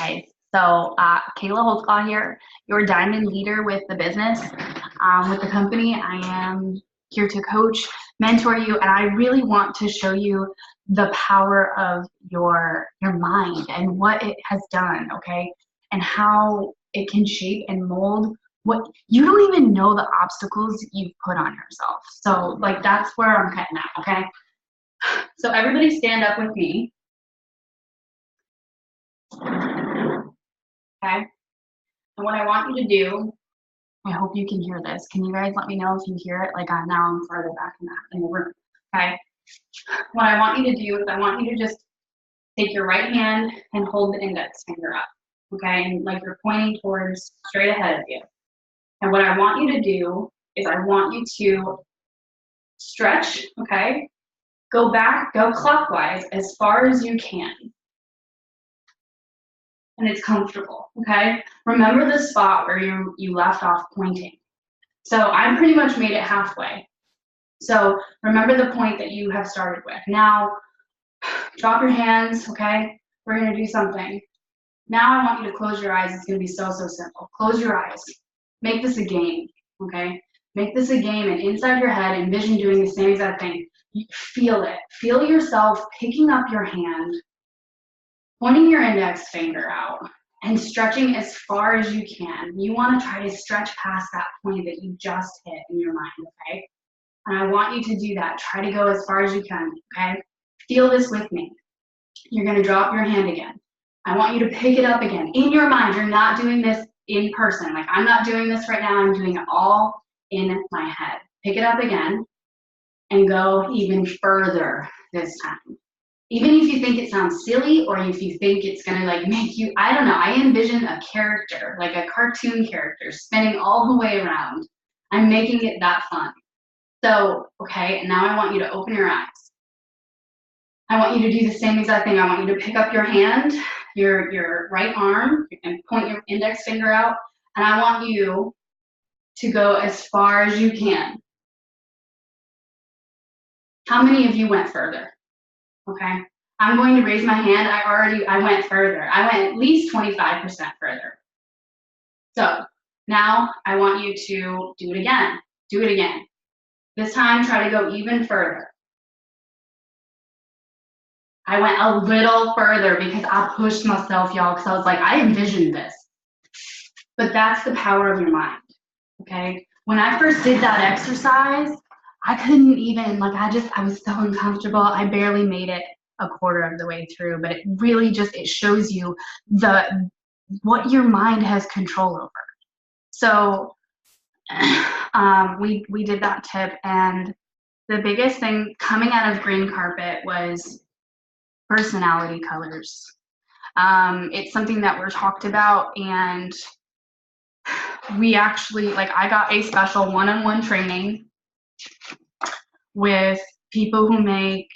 guys. So Kayla Holtzclaw here, your diamond leader with the business, with the company. I am here to coach, mentor you, and I really want to show you the power of your mind and what it has done, okay? And how it can shape and mold what you don't even know the obstacles you've put on yourself. So like that's where I'm cutting at, okay? So everybody stand up with me. Okay? And what I want you to do, I hope you can hear this. Can you guys let me know if you hear it? Like now I'm further back in the room. Okay? What I want you to do is I want you to just take your right hand and hold the index finger up. Okay? And like you're pointing towards straight ahead of you. And what I want you to do is I want you to stretch, okay? Go back, go clockwise as far as you can. And it's comfortable, okay? Remember the spot where you left off pointing. So I pretty much made it halfway. So remember the point that you have started with. Now, drop your hands, okay? We're gonna do something. Now I want you to close your eyes. It's gonna be so simple. Close your eyes. Make this a game, okay? Make this a game, and inside your head, envision doing the same exact thing. You feel it. Feel yourself picking up your hand, pointing your index finger out, and stretching as far as you can. You want to try to stretch past that point that you just hit in your mind, okay? And I want you to do that. Try to go as far as you can, okay? Feel this with me. You're going to drop your hand again. I want you to pick it up again. In your mind, you're not doing this in person. Like I'm not doing this right now. I'm doing it all in my head. Pick it up again and go even further this time. Even if you think it sounds silly or if you think it's gonna like make you, I don't know, I envision a character, like a cartoon character spinning all the way around. I'm making it that fun. So, okay, and now I want you to open your eyes. I want you to do the same exact thing. I want you to pick up your hand, your right arm, and point your index finger out, and I want you to go as far as you can. How many of you went further? Okay, I'm going to raise my hand. I went further. I went at least 25% further. So now I want you to do it again. Do it again. This time, try to go even further. I went a little further because I pushed myself, y'all, because I was like, I envisioned this. But that's the power of your mind, okay? When I first did that exercise, I couldn't even, like, I was so uncomfortable. I barely made it a quarter of the way through, but it really just, it shows you what your mind has control over. So we did that tip, and the biggest thing coming out of green carpet was personality colors. It's something that we're talked about, and we actually, like, I got a special one-on-one training with people who make,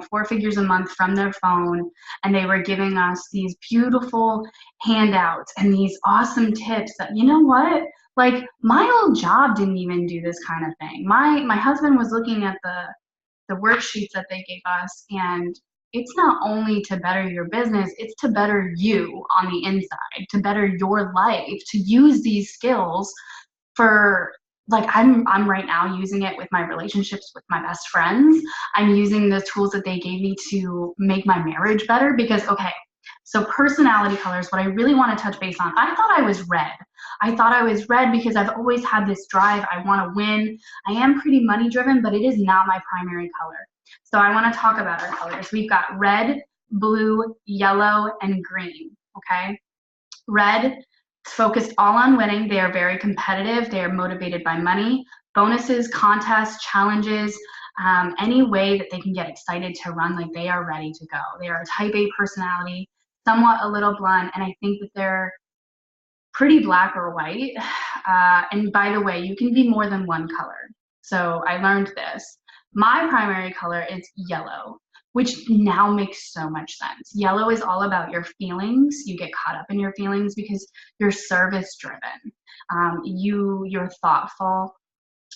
4 figures a month from their phone, and they were giving us these beautiful handouts and these awesome tips that, you know what, like my old job didn't even do this kind of thing. My husband was looking at the worksheets that they gave us, and it's not only to better your business, it's to better you on the inside, to better your life, to use these skills for, like, I'm right now using it with my relationships with my best friends. I'm using the tools that they gave me to make my marriage better because, okay, so personality colors, what I really want to touch base on, I thought I was red. I thought I was red because I've always had this drive. I want to win. I am pretty money driven, but it is not my primary color. So I want to talk about our colors. We've got red, blue, yellow, and green, okay? Red, focused all on winning. They are very competitive. They are motivated by money, bonuses, contests, challenges, any way that they can get excited to run, like they are ready to go. They are a type A personality, somewhat a little blunt, and I think that they're pretty black or white. And by the way, you can be more than one color. So I learned this. My primary color is yellow, which now makes so much sense. Yellow is all about your feelings. You get caught up in your feelings because you're service driven. You're thoughtful.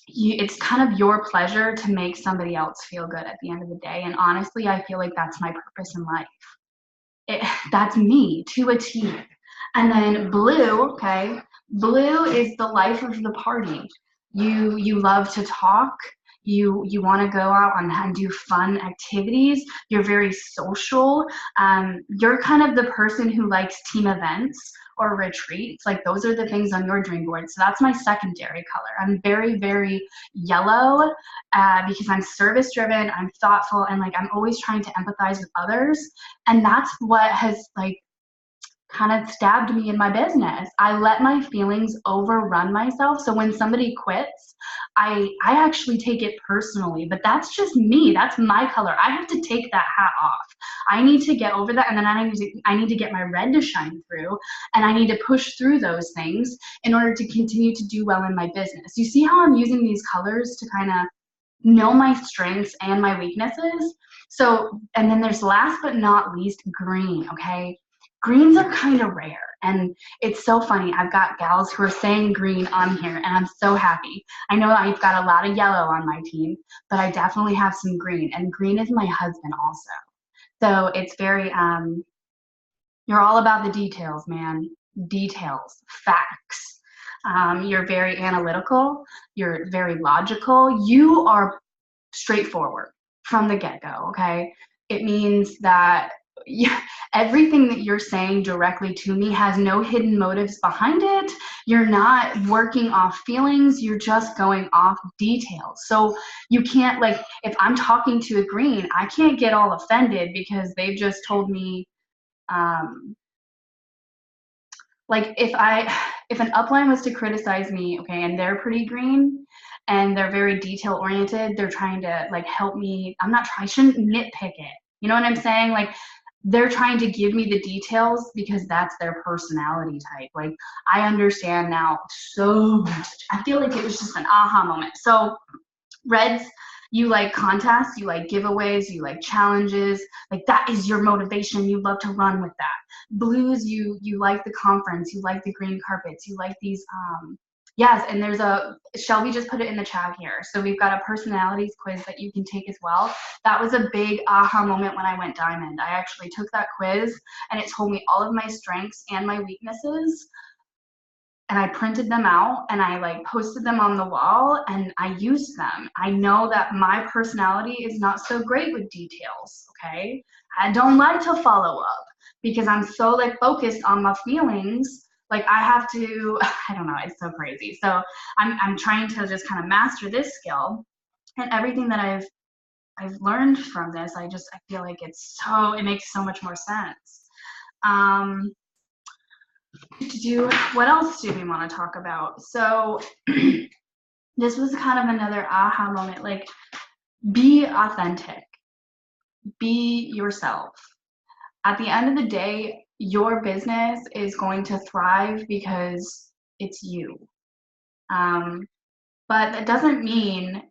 It's kind of your pleasure to make somebody else feel good at the end of the day. And honestly, I feel like that's my purpose in life. That's me to a T. And then blue, okay, blue is the life of the party. You love to talk. You want to go out and do fun activities. You're very social. You're kind of the person who likes team events or retreats. Like those are the things on your dream board. So that's my secondary color. I'm very, very yellow because I'm service driven. I'm thoughtful, and like I'm always trying to empathize with others. And that's what has like kind of stabbed me in my business. I let my feelings overrun myself. So when somebody quits, I actually take it personally, but that's just me. That's my color. I have to take that hat off. I need to get over that, and then I need to get my red to shine through, and I need to push through those things in order to continue to do well in my business. You see how I'm using these colors to kind of know my strengths and my weaknesses? So, and then there's last but not least green, okay? Greens are kind of rare, and it's so funny. I've got gals who are saying green on here, and I'm so happy. I know I've got a lot of yellow on my team, but I definitely have some green, and green is my husband also. So it's very, you're all about the details, man. Details, facts. You're very analytical. You're very logical. You are straightforward from the get-go, okay? It means that everything that you're saying directly to me has no hidden motives behind it. You're not working off feelings, you're just going off details. So you can't, like, if I'm talking to a green, I can't get all offended because they've just told me, like if an upline was to criticize me, okay, and they're pretty green and they're very detail oriented, they're trying to like help me. I shouldn't nitpick it. You know what I'm saying? Like they're trying to give me the details because that's their personality type. Like I understand now so much. I feel like it was just an aha moment. So reds, you like contests, you like giveaways, you like challenges, like that is your motivation. You love to run with that. Blues, you like the conference, you like the green carpets, you like these yes, and there's a, Shelby just put it in the chat here. So we've got a personalities quiz that you can take as well. That was a big aha moment when I went diamond. I actually took that quiz and it told me all of my strengths and my weaknesses, and I printed them out and I like posted them on the wall and I used them. I know that my personality is not so great with details, okay? I don't like to follow up because I'm so like focused on my feelings. Like I have to, I don't know, it's so crazy. So I'm trying to just kind of master this skill, and everything that I've learned from this, I feel like it makes so much more sense. What else do we want to talk about? So this was kind of another aha moment. Like, be authentic, be yourself. At the end of the day, your business is going to thrive because it's you. But that doesn't mean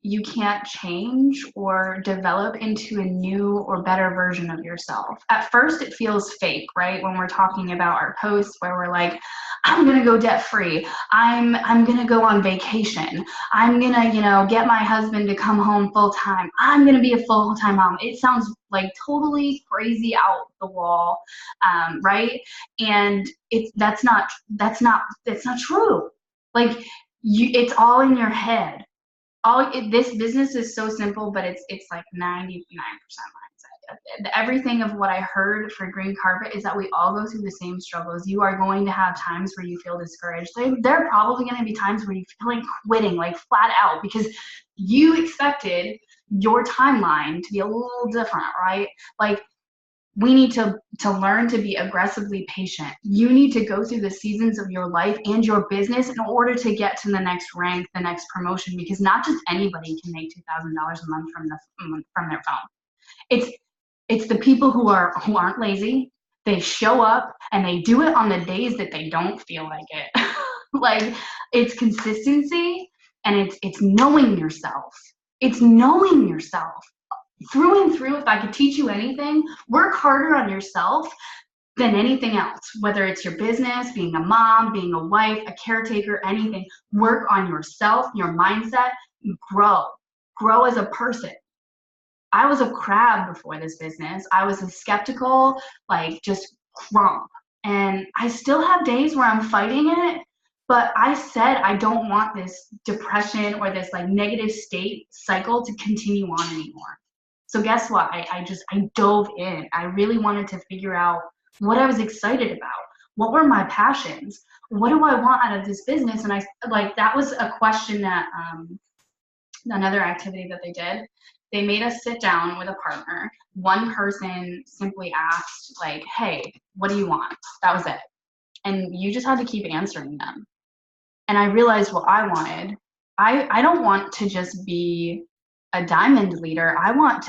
you can't change or develop into a new or better version of yourself. At first, it feels fake, right? When we're talking about our posts where we're like, I'm gonna go debt free. I'm gonna go on vacation. I'm gonna, get my husband to come home full time. I'm gonna be a full time mom. It sounds like totally crazy out the wall, right? And that's not true. Like it's all in your head. This business is so simple, but it's like 99% mindset. Everything of what I heard for green carpet is that we all go through the same struggles. You are going to have times where you feel discouraged. There are probably going to be times where you feel like quitting, like flat out, because you expected your timeline to be a little different, right? Like we need to learn to be aggressively patient. You need to go through the seasons of your life and your business in order to get to the next rank, the next promotion, because not just anybody can make $2,000 a month from their phone. It's the people who aren't lazy. They show up and they do it on the days that they don't feel like it. Like it's consistency, and it's knowing yourself. It's knowing yourself. Through and through, if I could teach you anything, work harder on yourself than anything else, whether it's your business, being a mom, being a wife, a caretaker, anything. Work on yourself, your mindset, grow as a person. I was a crab before this business. I was a skeptical, like just crump. And I still have days where I'm fighting it, but I said I don't want this depression or this like negative state cycle to continue on anymore. So guess what? I dove in. I really wanted to figure out what I was excited about. What were my passions? What do I want out of this business? And I like that was a question that another activity that they did. They made us sit down with a partner. One person simply asked, like, hey, what do you want? That was it. And you just had to keep answering them. And I realized what I wanted. I don't want to just be a diamond leader. I want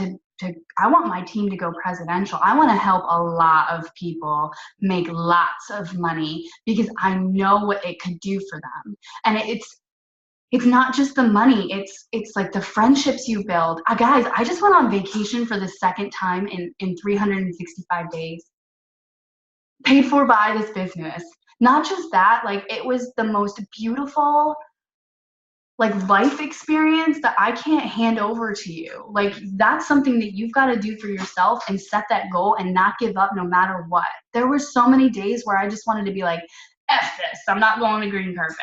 I want my team to go presidential. I want to help a lot of people make lots of money because I know what it could do for them. And it's not just the money, it's like the friendships you build. Guys, I just went on vacation for the second time in 365 days, paid for by this business. Not just that, like it was the most beautiful like life experience that I can't hand over to you. Like that's something that you've got to do for yourself and set that goal and not give up no matter what. There were so many days where I just wanted to be like, F this, I'm not going to green carpet.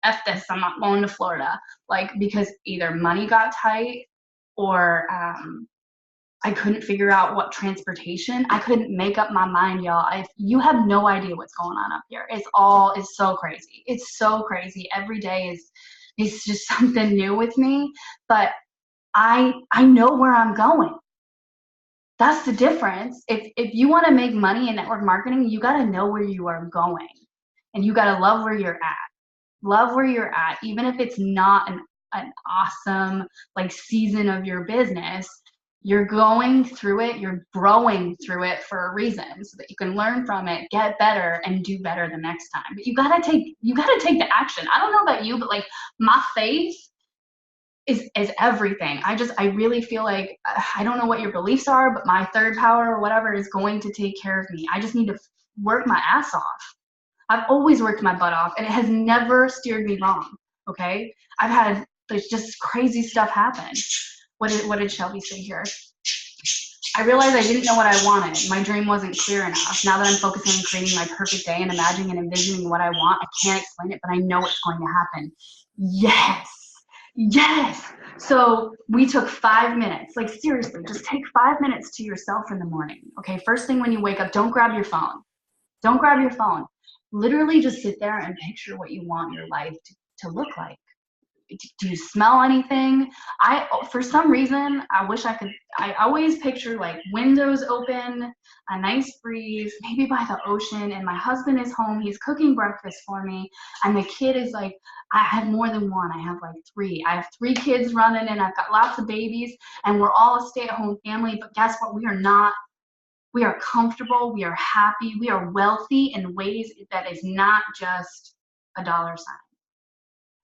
F this, I'm not going to Florida. Like because either money got tight or I couldn't figure out what transportation. I couldn't make up my mind, y'all. You have no idea what's going on up here. It's so crazy. It's so crazy. Every day is just something new with me, but I know where I'm going. That's the difference. If you want to make money in network marketing, you got to know where you are going, and you got to love where you're at. Love where you're at, even if it's not an awesome like season of your business. You're going through it, you're growing through it for a reason so that you can learn from it, get better, and do better the next time. But you gotta take the action. I don't know about you, but like my faith is everything. I really feel like I don't know what your beliefs are, but my third power or whatever is going to take care of me. I just need to work my ass off. I've always worked my butt off, and it has never steered me wrong. Okay, I've had there's just crazy stuff happen. What did Shelby say here? I realized I didn't know what I wanted. My dream wasn't clear enough. Now that I'm focusing on creating my perfect day and imagining and envisioning what I want, I can't explain it, but I know it's going to happen. Yes. Yes. So we took 5 minutes. Like seriously, just take 5 minutes to yourself in the morning. Okay, first thing when you wake up, don't grab your phone. Don't grab your phone. Literally just sit there and picture what you want your life to look like. Do you smell anything? For some reason, I always picture like windows open, a nice breeze, maybe by the ocean, and my husband is home, he's cooking breakfast for me, and the kid is like, I have more than one, I have like three. I have 3 kids running, and I've got lots of babies, and we're all a stay-at-home family, but guess what? We are comfortable, we are happy, we are wealthy in ways that is not just a dollar sign.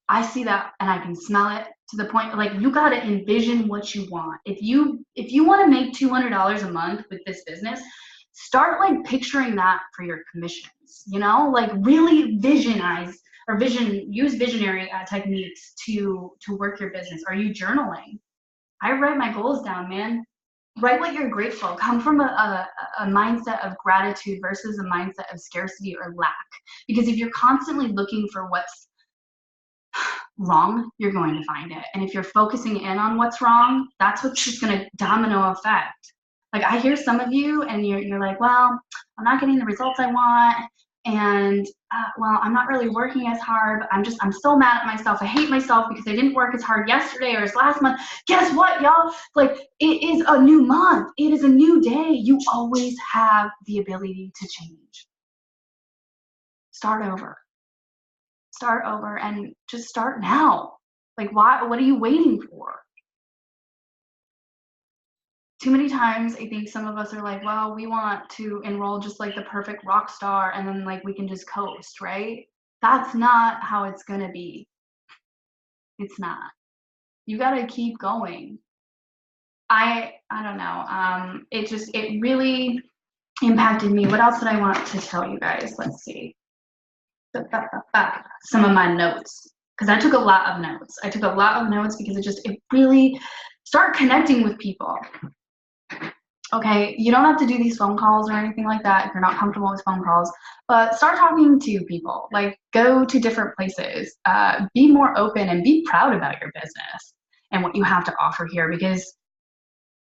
I see that and I can smell it to the point like you got to envision what you want. If you want to make $200 a month with this business, start like picturing that for your commissions, like really use visionary techniques to work your business. Are you journaling? I write my goals down, man. Write what you're grateful. Come from a mindset of gratitude versus a mindset of scarcity or lack. Because if you're constantly looking for what's wrong, you're going to find it. And if you're focusing in on what's wrong, that's what's just going to domino effect. Like I hear some of you and you're like, well, I'm not getting the results I want. And well, I'm not really working as hard. I'm so mad at myself. I hate myself because I didn't work as hard yesterday or as last month. Guess what, y'all? Like it is a new month. It is a new day. You always have the ability to change. Start over and just start now. Like what are you waiting for? Too many times I think some of us are like, well, we want to enroll just like the perfect rock star and then like we can just coast, right? That's not how it's gonna be. It's not. You gotta keep going. I don't know. It really impacted me. What else did I want to tell you guys? Let's see. Some of my notes, because I took a lot of notes. Because it really Start connecting with people. Okay, you don't have to do these phone calls or anything like that if you're not comfortable with phone calls, but start talking to people. Like, go to different places. Be more open and be proud about your business and what you have to offer here, because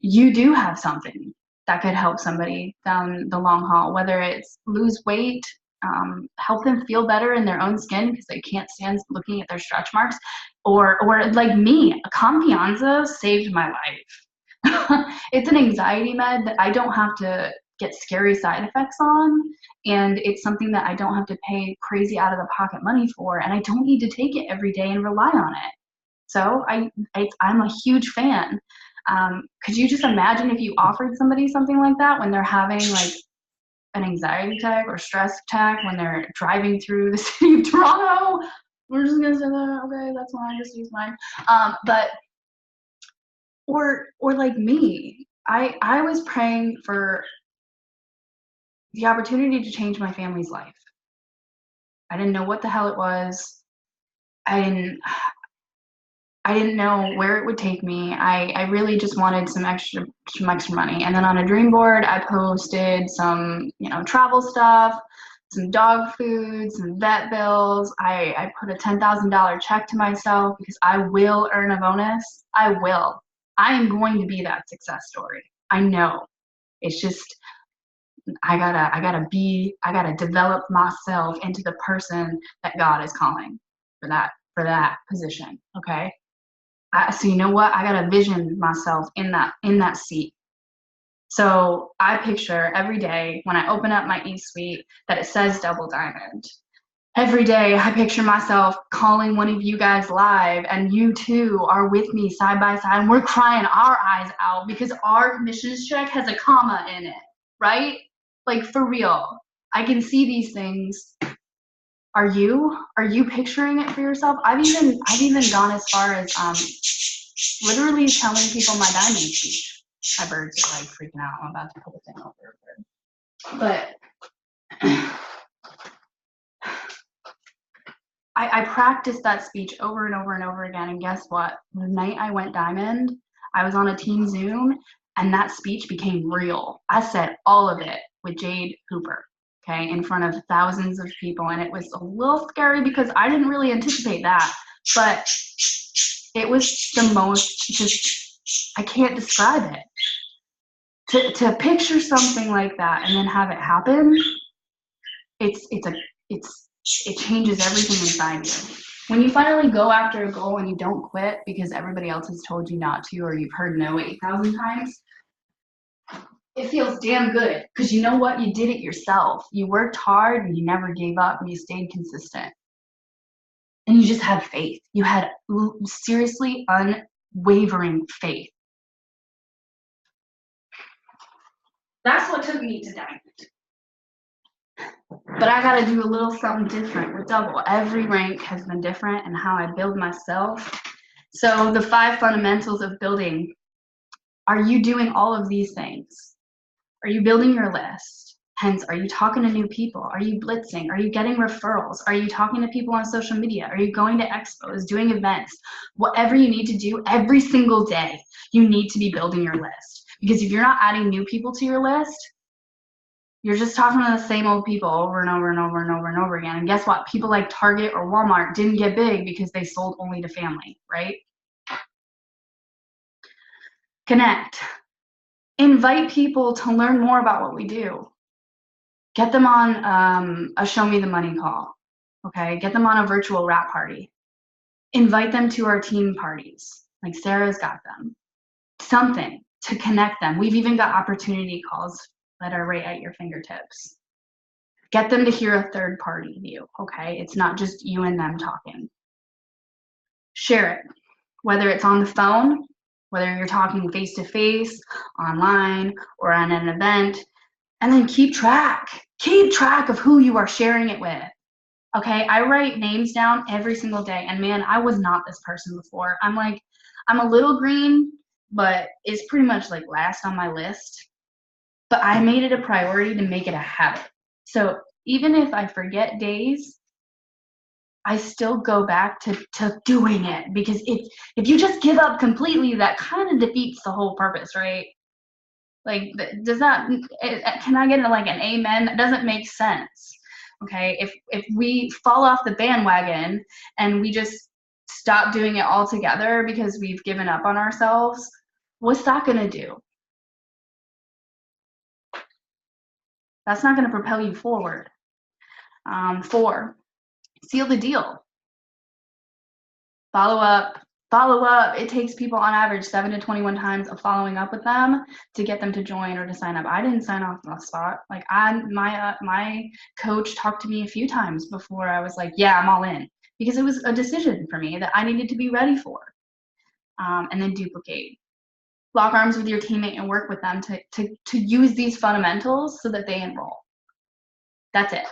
you do have something that could help somebody down the long haul, whether it's lose weight, help them feel better in their own skin because they can't stand looking at their stretch marks, or like me, Confianza saved my life. It's an anxiety med that I don't have to get scary side effects on, and it's something that I don't have to pay crazy out of the pocket money for, and I don't need to take it every day and rely on it. So I'm a huge fan. Could you just imagine if you offered somebody something like that when they're having like an anxiety attack or stress attack when they're driving through the city of Toronto? We're just gonna say that, okay, that's fine, just use mine. But or like me, I was praying for the opportunity to change my family's life. I didn't know what the hell it was. I didn't know where it would take me. I really just wanted some extra money. And then on a dream board, I posted some, travel stuff, some dog food, some vet bills. I put a $10,000 check to myself because I will earn a bonus. I will. I am going to be that success story. I know. It's just I gotta develop myself into the person that God is calling for that position. Okay. So you know what? I gotta vision myself in that seat. So I picture every day when I open up my eSuite that it says Double Diamond. Every day I picture myself calling one of you guys live, and you two are with me side by side, and we're crying our eyes out because our commissions check has a comma in it, right? Like, for real. I can see these things. Are you picturing it for yourself? I've even gone as far as literally telling people my diamond speech. My birds are like freaking out. I'm about to pull the thing over. But I practiced that speech over and over and over again, and guess what? The night I went diamond, I was on a team Zoom, and that speech became real. I said all of it with Jade Hooper, okay, in front of thousands of people, and it was a little scary because I didn't really anticipate that, but it was the most, just, I can't describe it. To picture something like that and then have it happen, it changes everything inside you. When you finally go after a goal and you don't quit because everybody else has told you not to, or you've heard no 8,000 times, it feels damn good because you know what? You did it yourself. You worked hard and you never gave up and you stayed consistent. And you just had faith. You had seriously unwavering faith. That's what took me to diamond. But I got to do a little something different with double. Every rank has been different in how I build myself. So the 5 fundamentals of building. Are you doing all of these things? Are you building your list? Hence, are you talking to new people? Are you blitzing? Are you getting referrals? Are you talking to people on social media? Are you going to expos, doing events? Whatever you need to do every single day, you need to be building your list. Because if you're not adding new people to your list, you're just talking to the same old people over and over and over and over and over again. And guess what? People like Target or Walmart didn't get big because they sold only to family, right? Connect. Invite people to learn more about what we do. Get them on a show me the money call, okay? Get them on a virtual wrap party. Invite them to our team parties, like Sarah's got them. Something to connect them. We've even got opportunity calls that are right at your fingertips. Get them to hear a third party view, okay? It's not just you and them talking. Share it, whether it's on the phone, whether you're talking face-to-face, online, or on an event, and then keep track of who you are sharing it with. Okay, I write names down every single day, and man, I was not this person before. I'm a little green, but it's pretty much like last on my list. But I made it a priority to make it a habit. So even if I forget days, I still go back to doing it, because if you just give up completely, that kind of defeats the whole purpose, right? Like, does that, can I get like an amen? That doesn't make sense. Okay, if we fall off the bandwagon and we just stop doing it altogether because we've given up on ourselves, what's that going to do? That's not going to propel you forward. 4, seal the deal. Follow up. Follow up. It takes people on average 7 to 21 times of following up with them to get them to join or to sign up. I didn't sign off on the spot. Like, my coach talked to me a few times before I was like, yeah, I'm all in, because it was a decision for me that I needed to be ready for. And then duplicate. Lock arms with your teammate and work with them to use these fundamentals so that they enroll. That's it.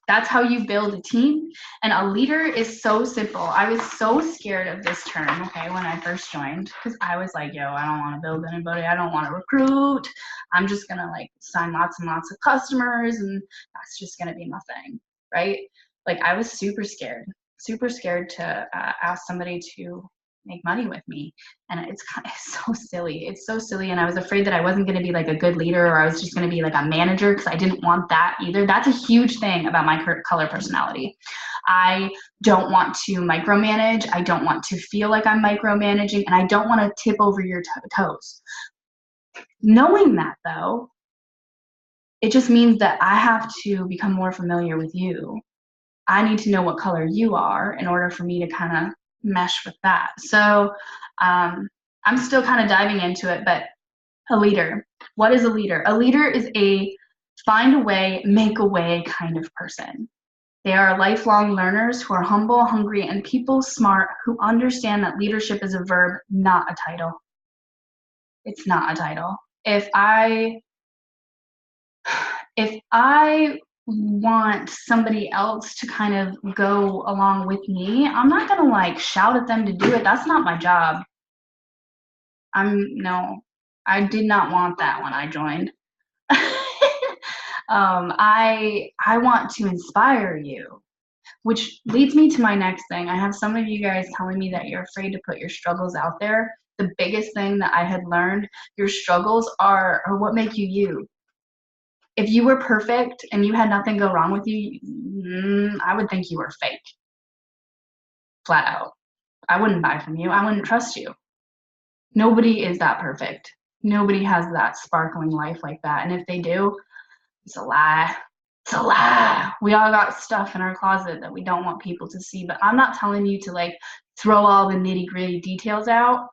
That's how you build a team. And a leader is so simple. I was so scared of this term, okay, when I first joined, because I was like, yo, I don't want to build anybody. I don't want to recruit. I'm just going to like sign lots and lots of customers, and that's just going to be my thing, right? Like, I was super scared to ask somebody to make money with me. And it's so silly. It's so silly. And I was afraid that I wasn't going to be like a good leader, or I was just going to be like a manager, because I didn't want that either. That's a huge thing about my color personality. I don't want to micromanage. I don't want to feel like I'm micromanaging, and I don't want to tip over your toes. Knowing that, though, it just means that I have to become more familiar with you. I need to know what color you are in order for me to kind of mesh with that. So I'm still kind of diving into it, but a leader. What is a leader? A leader is a find a way, make a way kind of person. They are lifelong learners who are humble, hungry, and people smart, who understand that leadership is a verb, not a title. It's not a title. If I want somebody else to kind of go along with me, I'm not gonna like shout at them to do it. That's not my job. I did not want that when I joined. I want to inspire you, which leads me to my next thing. I have some of you guys telling me that you're afraid to put your struggles out there. The biggest thing that I had learned, your struggles are what make you you. If you were perfect and you had nothing go wrong with you, I would think you were fake. Flat out. I wouldn't buy from you. I wouldn't trust you. Nobody is that perfect. Nobody has that sparkling life like that. And if they do, it's a lie. It's a lie. We all got stuff in our closet that we don't want people to see. But I'm not telling you to like throw all the nitty-gritty details out.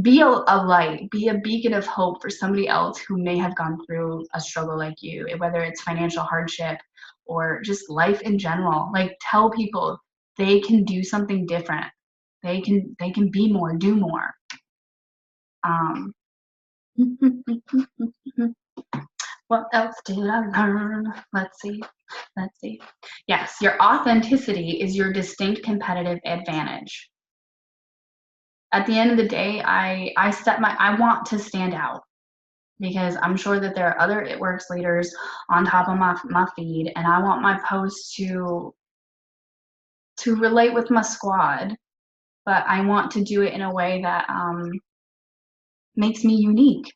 Be a light, be a beacon of hope for somebody else who may have gone through a struggle like you, whether it's financial hardship or just life in general. Like, tell people they can do something different. They can be more, do more. What else did I learn? Let's see. Yes, your authenticity is your distinct competitive advantage. At the end of the day, I want to stand out, because I'm sure that there are other It Works leaders on top of my feed, and I want my posts to relate with my squad, but I want to do it in a way that makes me unique.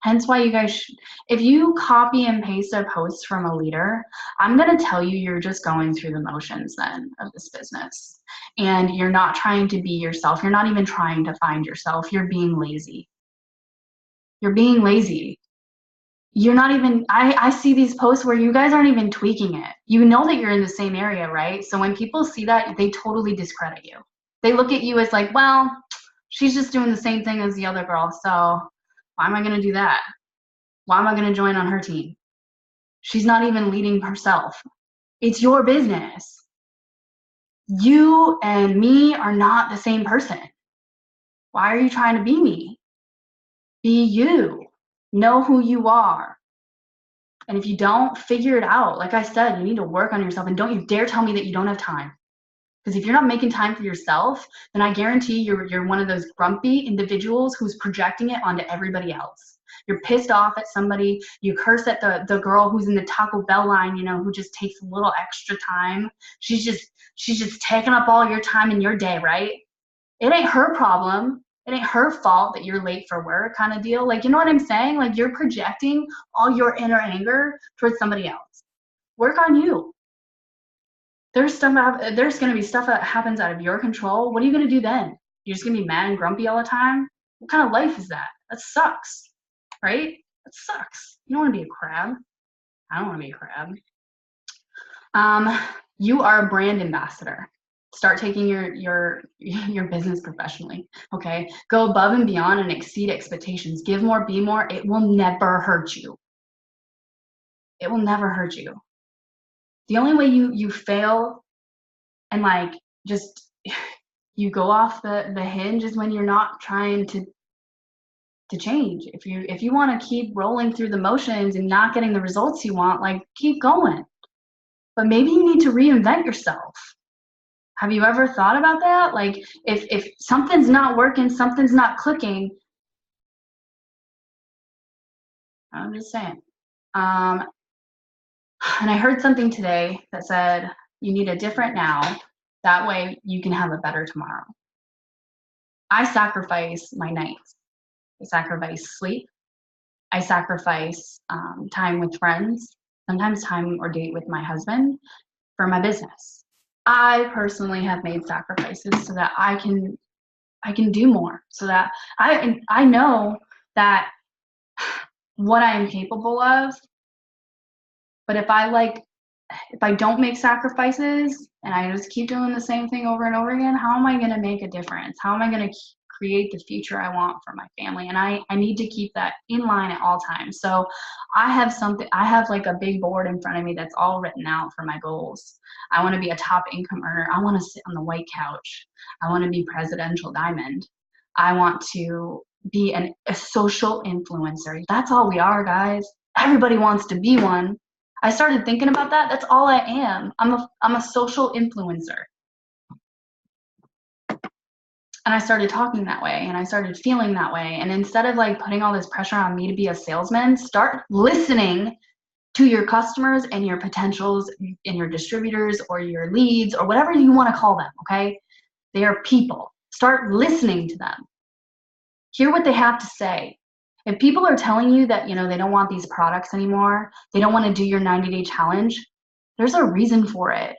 Hence why you guys, if you copy and paste a post from a leader, I'm going to tell you you're just going through the motions then of this business. And you're not trying to be yourself. You're not even trying to find yourself. You're being lazy. You're being lazy. You're not even, I see these posts where you guys aren't even tweaking it. You know that you're in the same area, right? So when people see that, they totally discredit you. They look at you as like, well, she's just doing the same thing as the other girl, so why am I going to do that? Why am I going to join on her team? She's not even leading herself. It's your business. You and me are not the same person. Why are you trying to be me? Be you. Know who you are. And if you don't, figure it out. Like I said, you need to work on yourself, and don't you dare tell me that you don't have time. Because if you're not making time for yourself, then I guarantee you're one of those grumpy individuals who's projecting it onto everybody else. you're pissed off at somebody, you curse at the girl who's in the Taco Bell line, you know, who just takes a little extra time. She's just taking up all your time in your day, right? It ain't her problem. It ain't her fault that you're late for work, kind of deal. Like, you know what I'm saying? Like, you're projecting all your inner anger towards somebody else. Work on you. There's going to be stuff that happens out of your control. What are you going to do then? You're just going to be mad and grumpy all the time? What kind of life is that? That sucks, right? That sucks. You don't want to be a crab. I don't want to be a crab. You are a brand ambassador. Start taking your business professionally, okay? Go above and beyond and exceed expectations. Give more, be more. It will never hurt you. It will never hurt you. The only way you fail and like just you go off the hinge is when you're not trying to change. If you want to keep rolling through the motions and not getting the results you want, like keep going. But maybe you need to reinvent yourself. Have you ever thought about that? Like if something's not working, something's not clicking, I'm just saying. And I heard something today that said you need a different now. That way you can have a better tomorrow. I sacrifice my nights. I sacrifice sleep. I sacrifice time with friends, sometimes time or date with my husband for my business. I personally have made sacrifices so that I can do more, so that I know that what I am capable of. But if I don't make sacrifices and I just keep doing the same thing over and over again, how am I going to make a difference? How am I going to create the future I want for my family? And I need to keep that in line at all times. So I have like a big board in front of me that's all written out for my goals. I want to be a top income earner. I want to sit on the white couch. I want to be presidential diamond. I want to be a social influencer. That's all we are, guys. Everybody wants to be one. I started thinking about that. That's all I am. I'm a social influencer. And I started talking that way and I started feeling that way. And instead of like putting all this pressure on me to be a salesman, start listening to your customers and your potentials and your distributors or your leads or whatever you want to call them, okay? They are people. Start listening to them. Hear what they have to say. If people are telling you that, you know, they don't want these products anymore, they don't want to do your 90-day challenge, there's a reason for it.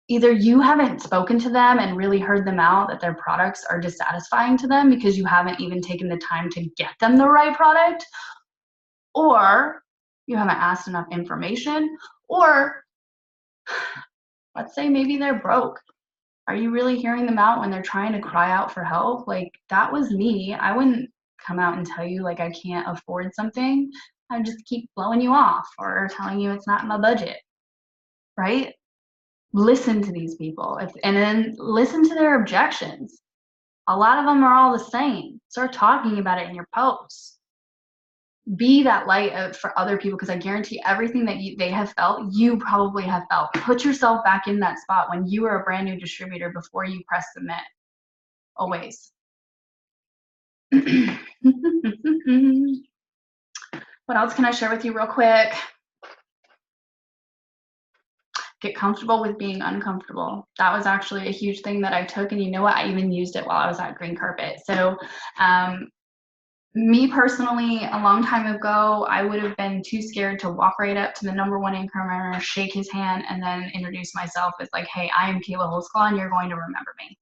Either you haven't spoken to them and really heard them out that their products are dissatisfying to them because you haven't even taken the time to get them the right product, or you haven't asked enough information, or let's say maybe they're broke. Are you really hearing them out when they're trying to cry out for help? Like, that was me. I wouldn't come out and tell you like I can't afford something. I would just keep blowing you off or telling you it's not in my budget, right? Listen to these people and then listen to their objections. A lot of them are all the same. Start talking about it in your posts. Be that light for other people, because I guarantee everything that they have felt, you probably have felt. Put yourself back in that spot when you were a brand new distributor before you press submit. Always. What else can I share with you real quick? Get comfortable with being uncomfortable. That was actually a huge thing that I took, and you know what? I even used it while I was at Green Carpet. So me personally, a long time ago, I would have been too scared to walk right up to the #1 income earner, shake his hand, and then introduce myself as like, hey, I am Kayla Holtzclaw, and you're going to remember me.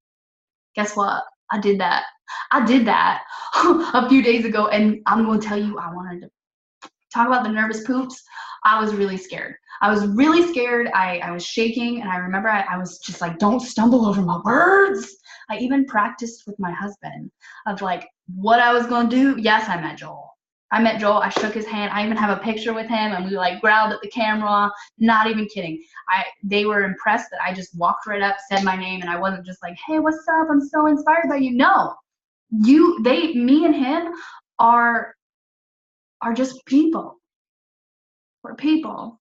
Guess what? I did that. I did that a few days ago, and I'm going to tell you, I wanted to talk about the nervous poops. I was really scared. I was really scared. I was shaking, and I remember I was just like, don't stumble over my words. I even practiced with my husband of like what I was going to do. Yes, I met Joel. I shook his hand. I even have a picture with him, and we like growled at the camera. Not even kidding. They were impressed that I just walked right up, said my name, and I wasn't just like, hey, what's up? I'm so inspired by you. No, me and him are just people. We're people.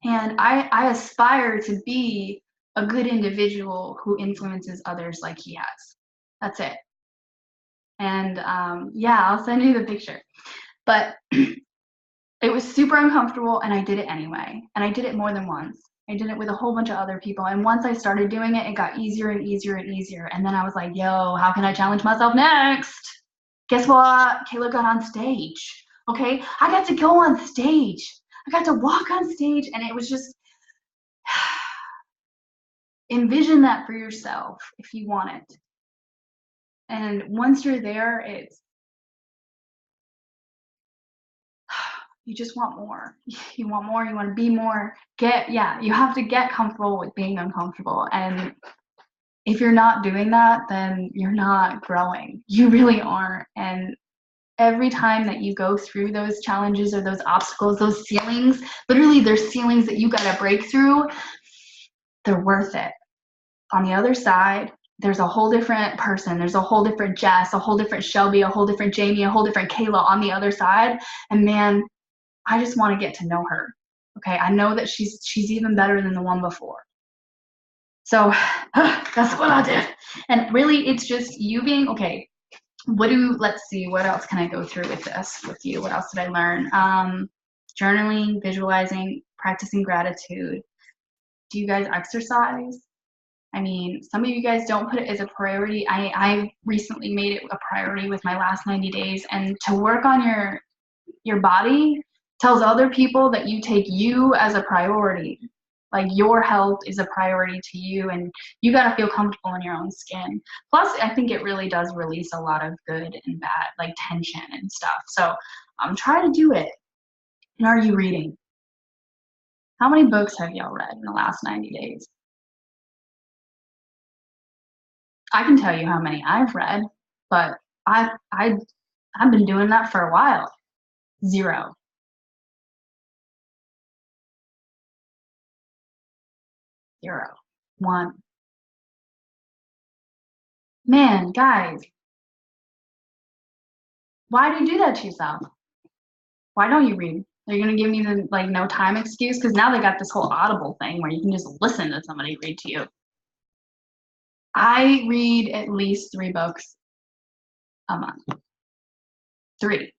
And I aspire to be a good individual who influences others like he has. That's it. And yeah, I'll send you the picture. But it was super uncomfortable, and I did it anyway. And I did it more than once. I did it with a whole bunch of other people. And once I started doing it, it got easier and easier and easier. And then I was like, yo, how can I challenge myself next? Guess what? Kayla got on stage. Okay? I got to go on stage. I got to walk on stage, and it was just envision that for yourself if you want it. And once you're there, it's you just want more. You want more, you want to be more. You have to get comfortable with being uncomfortable. And if you're not doing that, then you're not growing. You really aren't. And every time that you go through those challenges or those obstacles, those ceilings, literally there's ceilings that you got to break through, they're worth it. On the other side, there's a whole different person. There's a whole different Jess, a whole different Shelby, a whole different Jamie, a whole different Kayla on the other side. And man, I just want to get to know her. Okay, I know that she's even better than the one before. So that's what I did. And really, it's just you being, okay, let's see, what else can I go through with this with you? What else did I learn? Journaling, visualizing, practicing gratitude. Do you guys exercise? I mean, some of you guys don't put it as a priority. I recently made it a priority with my last 90 days. And to work on your body tells other people that you take you as a priority. Like your health is a priority to you, and you got to feel comfortable in your own skin. Plus, I think it really does release a lot of good and bad, like tension and stuff. So try to do it. And are you reading? How many books have y'all read in the last 90 days? I can tell you how many I've read, but I've been doing that for a while. 0. 0. 1. Man, guys, why do you do that to yourself? Why don't you read? Are you gonna give me the like no time excuse? Because now they got this whole Audible thing where you can just listen to somebody read to you. I read at least 3 books a month. 3.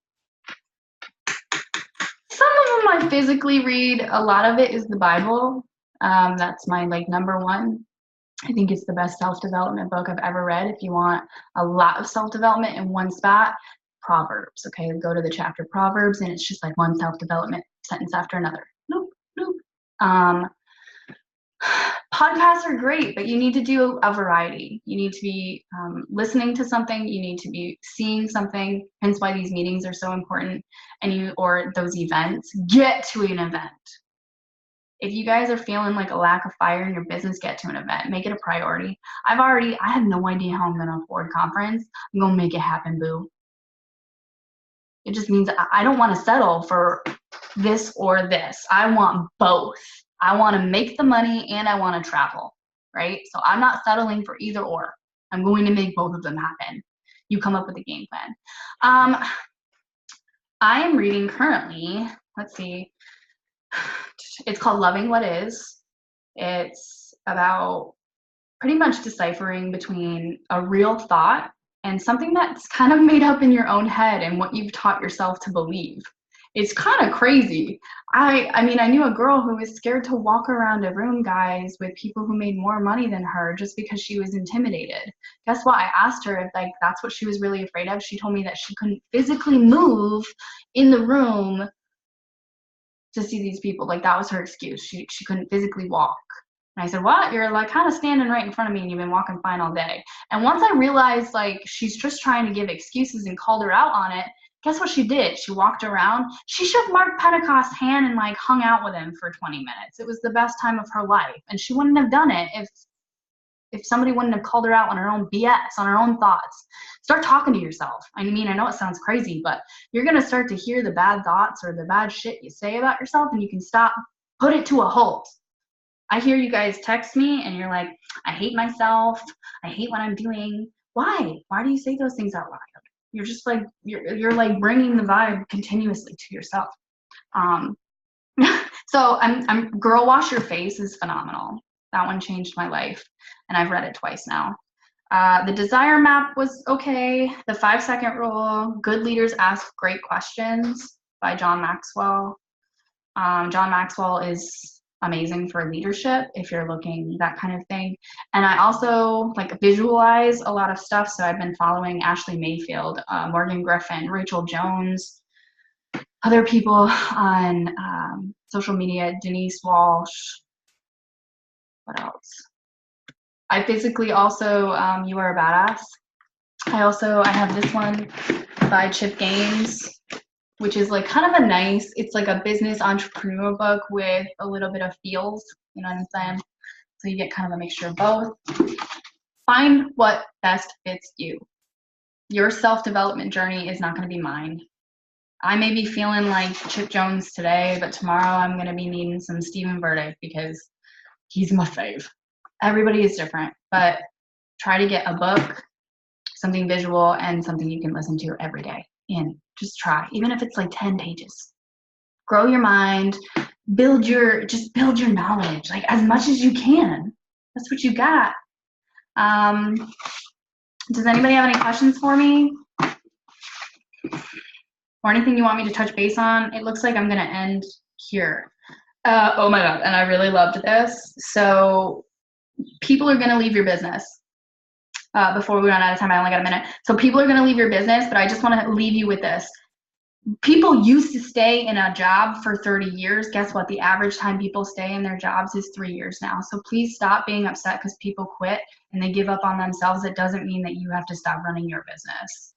Some of them I physically read. A lot of it is the Bible. That's my like number 1. I think it's the best self-development book I've ever read. If you want a lot of self-development in one spot, Proverbs. Okay, go to the chapter Proverbs, and it's just like one self-development sentence after another. Nope, nope. Podcasts are great, but you need to do a variety. You need to be listening to something. You need to be seeing something. Hence why these meetings are so important. Or those events. Get to an event. If you guys are feeling like a lack of fire in your business, get to an event. Make it a priority. I have no idea how I'm going to afford conference. I'm going to make it happen, boo. It just means I don't want to settle for this or this. I want both. I want to make the money and I want to travel, right? So I'm not settling for either or. I'm going to make both of them happen. You come up with a game plan. I am reading currently, let's see, it's called Loving What Is. It's about pretty much deciphering between a real thought and something that's kind of made up in your own head and what you've taught yourself to believe. It's kind of crazy. I mean, I knew a girl who was scared to walk around a room, guys, with people who made more money than her just because she was intimidated. Guess what? I asked her if like that's what she was really afraid of. She told me that she couldn't physically move in the room to see these people. Like that was her excuse. She couldn't physically walk. And I said, what? You're like kind of standing right in front of me and you've been walking fine all day. And once I realized like she's just trying to give excuses and called her out on it, guess what she did? She walked around. She shook Mark Pentecost's hand and like hung out with him for 20 minutes. It was the best time of her life. And she wouldn't have done it if somebody wouldn't have called her out on her own BS, on her own thoughts. Start talking to yourself. I mean, I know it sounds crazy, but you're going to start to hear the bad thoughts or the bad shit you say about yourself, and you can stop, put it to a halt. I hear you guys text me and you're like, I hate myself. I hate what I'm doing. Why? Why do you say those things out loud? You're just like, you're like bringing the vibe continuously to yourself. So I'm Girl Wash Your Face is phenomenal. That one changed my life, and I've read it twice now. The desire map was okay. The 5-second rule, good leaders ask great questions by John Maxwell. John Maxwell is amazing for leadership if you're looking that kind of thing. And I also like visualize a lot of stuff. So I've been following Ashley Mayfield, Morgan Griffin, Rachel Jones, other people on social media, Denise Walsh. What else? I physically also, You Are a Badass. I have this one by Chip Gaines, which is like kind of a nice, it's like a business entrepreneur book with a little bit of feels, you know what I'm saying? So you get kind of a mixture of both. Find what best fits you. Your self-development journey is not going to be mine. I may be feeling like Chip Jones today, but tomorrow I'm going to be needing some Stephen Furtick because he's my fave. Everybody is different, but try to get a book, something visual, and something you can listen to every day. And just try, even if it's like 10 pages. Grow your mind, build your knowledge, like as much as you can. That's what you got. Does anybody have any questions for me? Or anything you want me to touch base on? It looks like I'm gonna end here. Oh my God, and I really loved this. So people are gonna leave your business. Before we run out of time, I only got a minute. So people are gonna leave your business, but I just wanna leave you with this. People used to stay in a job for 30 years. Guess what? The average time people stay in their jobs is 3 years now. So please stop being upset because people quit and they give up on themselves. It doesn't mean that you have to stop running your business.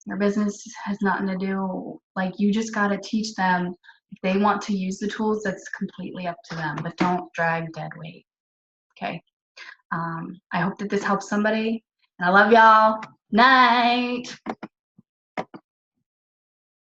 Your business has nothing to do, like you just got to teach them. If they want to use the tools, that's completely up to them, but don't drag dead weight. Okay. I hope that this helps somebody, and I love y'all. Night.